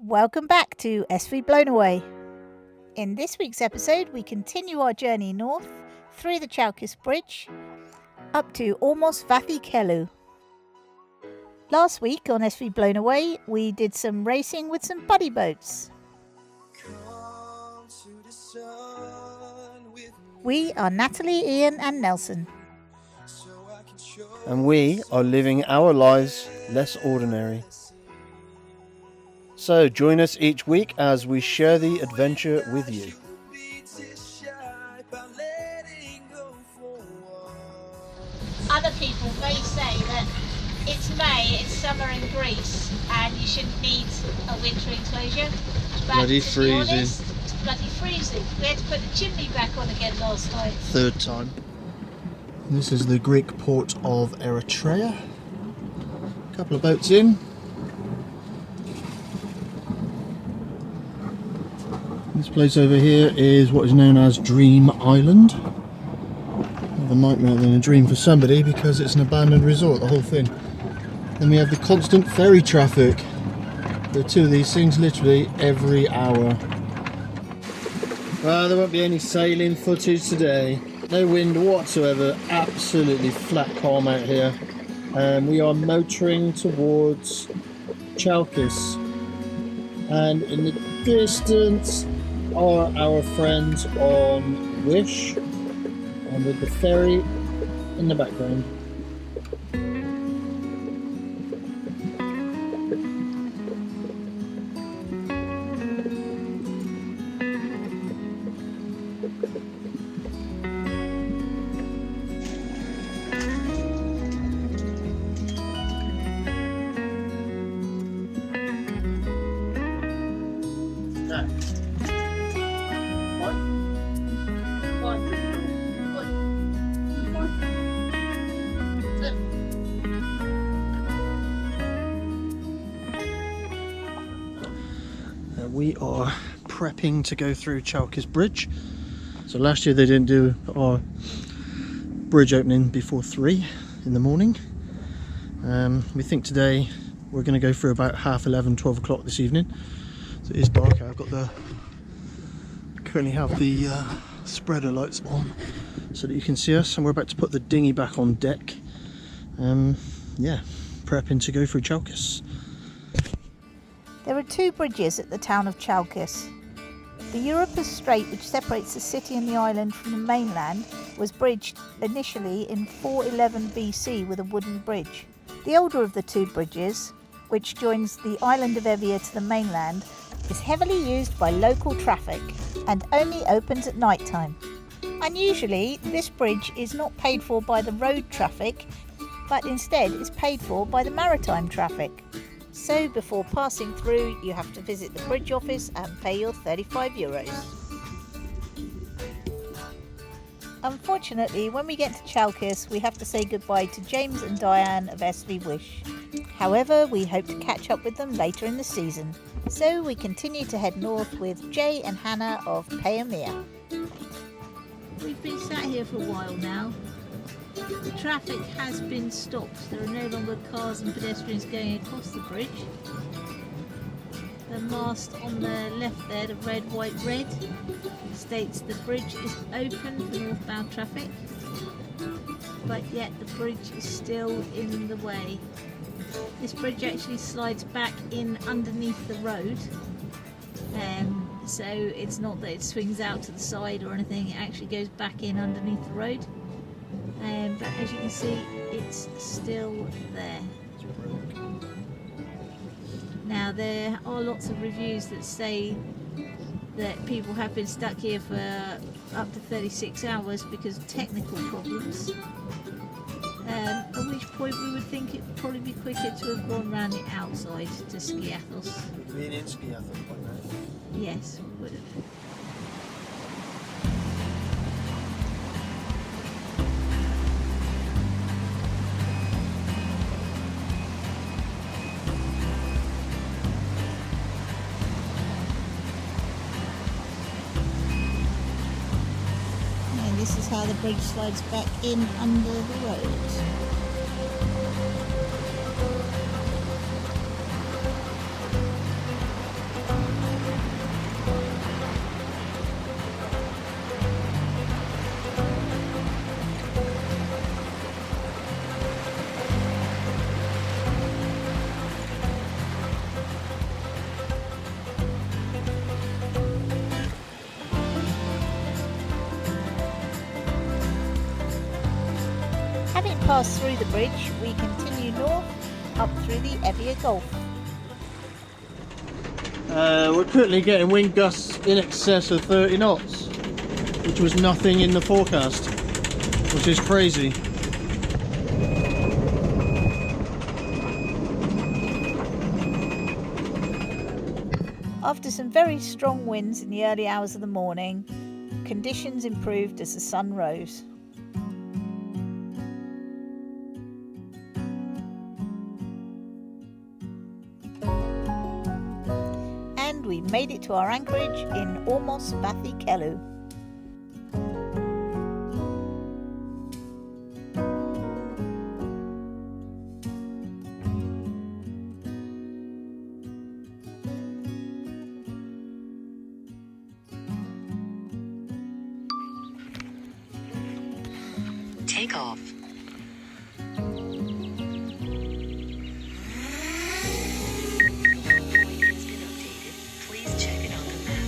Welcome back to SV Blown Away. In this week's episode, we continue our journey north through the Chalkis Bridge up to almost Vathikelu. Last week on SV Blown Away, we did some racing with some buddy boats. We are Natalie, Ian and Nelson. And we are living our lives less ordinary. So join us each week as we share the adventure with you. Other people may say that it's May, it's summer in Greece, and you shouldn't need a winter enclosure. But Bloody to be freezing. honest, it's bloody freezing. We had to put the chimney back on again last night. Third time. This is the Greek port of Eritrea. A couple of boats in. This place over here is what is known as Dream Island. More of a nightmare than a dream for somebody because it's an abandoned resort, the whole thing. Then we have the constant ferry traffic. There are two of these things literally every hour. Well, there won't be any sailing footage today. No wind whatsoever, absolutely flat calm out here. We are motoring towards Chalkis. And in the distance are our friends on Wish, and with the ferry in the background. We are prepping to go through Chalkis Bridge. So last year they didn't do our bridge opening before 3 in the morning. We think today we're going to go through about 11:30, 12 o'clock this evening. So it is dark. I've got currently have the spreader lights on so that you can see us, and we're about to put the dinghy back on deck. Yeah, prepping to go through Chalkis. There are two bridges at the town of Chalkis. The Euripus Strait, which separates the city and the island from the mainland, was bridged initially in 411 BC with a wooden bridge. The older of the two bridges, which joins the island of Evia to the mainland, is heavily used by local traffic and only opens at night time. Unusually, this bridge is not paid for by the road traffic, but instead is paid for by the maritime traffic. So before passing through, you have to visit the bridge office and pay your €35. Unfortunately, when we get to Chalkis, we have to say goodbye to James and Diane of SV Wish. However, we hope to catch up with them later in the season. So we continue to head north with Jay and Hannah of Payamea. We've been sat here for a while now. The traffic has been stopped. There are no longer cars and pedestrians going across the bridge. The mast on the left there, the red, white, red, states the bridge is open for northbound traffic, but yet the bridge is still in the way. This bridge actually slides back in underneath the road, so it's not that it swings out to the side or anything, it actually goes back in underneath the road. But as you can see, it's still there. Now there are lots of reviews that say that people have been stuck here for up to 36 hours because of technical problems. At which point we would think it would probably be quicker to have gone round the outside to Skiathos. Being in Skiathos by now. Yes, we would have. This is how the bridge slides back in under the road. pass through the bridge, we continue north up through the Evian Gulf. We're currently getting wind gusts in excess of 30 knots, which was nothing in the forecast, which is crazy. After some very strong winds in the early hours of the morning, conditions improved as the sun rose. And we made it to our anchorage in Ormos Bathy-Kelu. Take off. Point has been updated. Please check it on the map.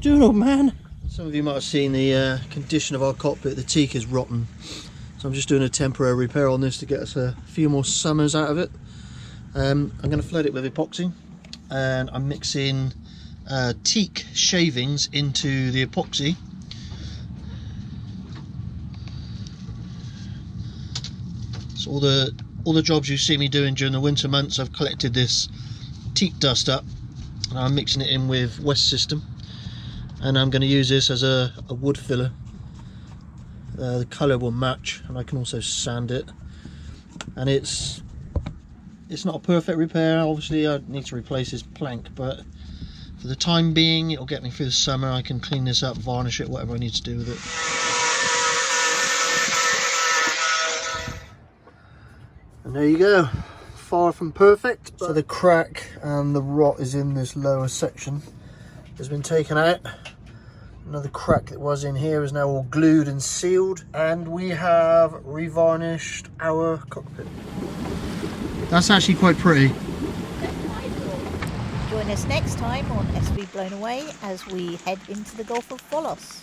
Doing, old man? Some of you might have seen the condition of our cockpit. The teak is rotten, so I'm just doing a temporary repair on this to get us a few more summers out of it. I'm going to flood it with epoxy, and I'm mixing teak shavings into the epoxy. So all the jobs you see me doing during the winter months, I've collected this teak dust up and I'm mixing it in with West System, and I'm going to use this as a wood filler. The colour will match, and I can also sand it, and it's not a perfect repair. Obviously I need to replace this plank, but for the time being it'll get me through the summer. I can clean this up, varnish it, whatever I need to do with it. And there you go, far from perfect. So the crack and the rot is in this lower section has been taken out. Another crack that was in here is now all glued and sealed, and we have revarnished our cockpit. That's actually quite pretty. Join us next time on SV Blown Away as we head into the Gulf of Folos.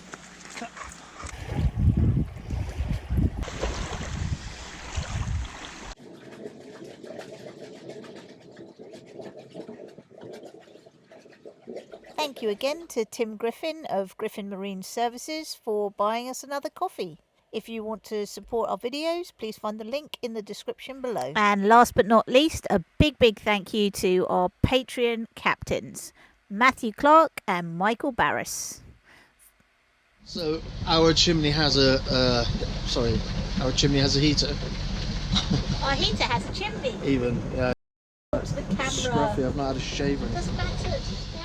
Thank you again to Tim Griffin of Griffin Marine Services for buying us another coffee. If you want to support our videos, please find the link in the description below. And last but not least, a big thank you to our Patreon captains, Matthew Clark and Michael Barris. So our chimney has a heater. Our heater has a chimney. Even, yeah. Watch the camera. scruffy. I've not had a shave. Doesn't matter.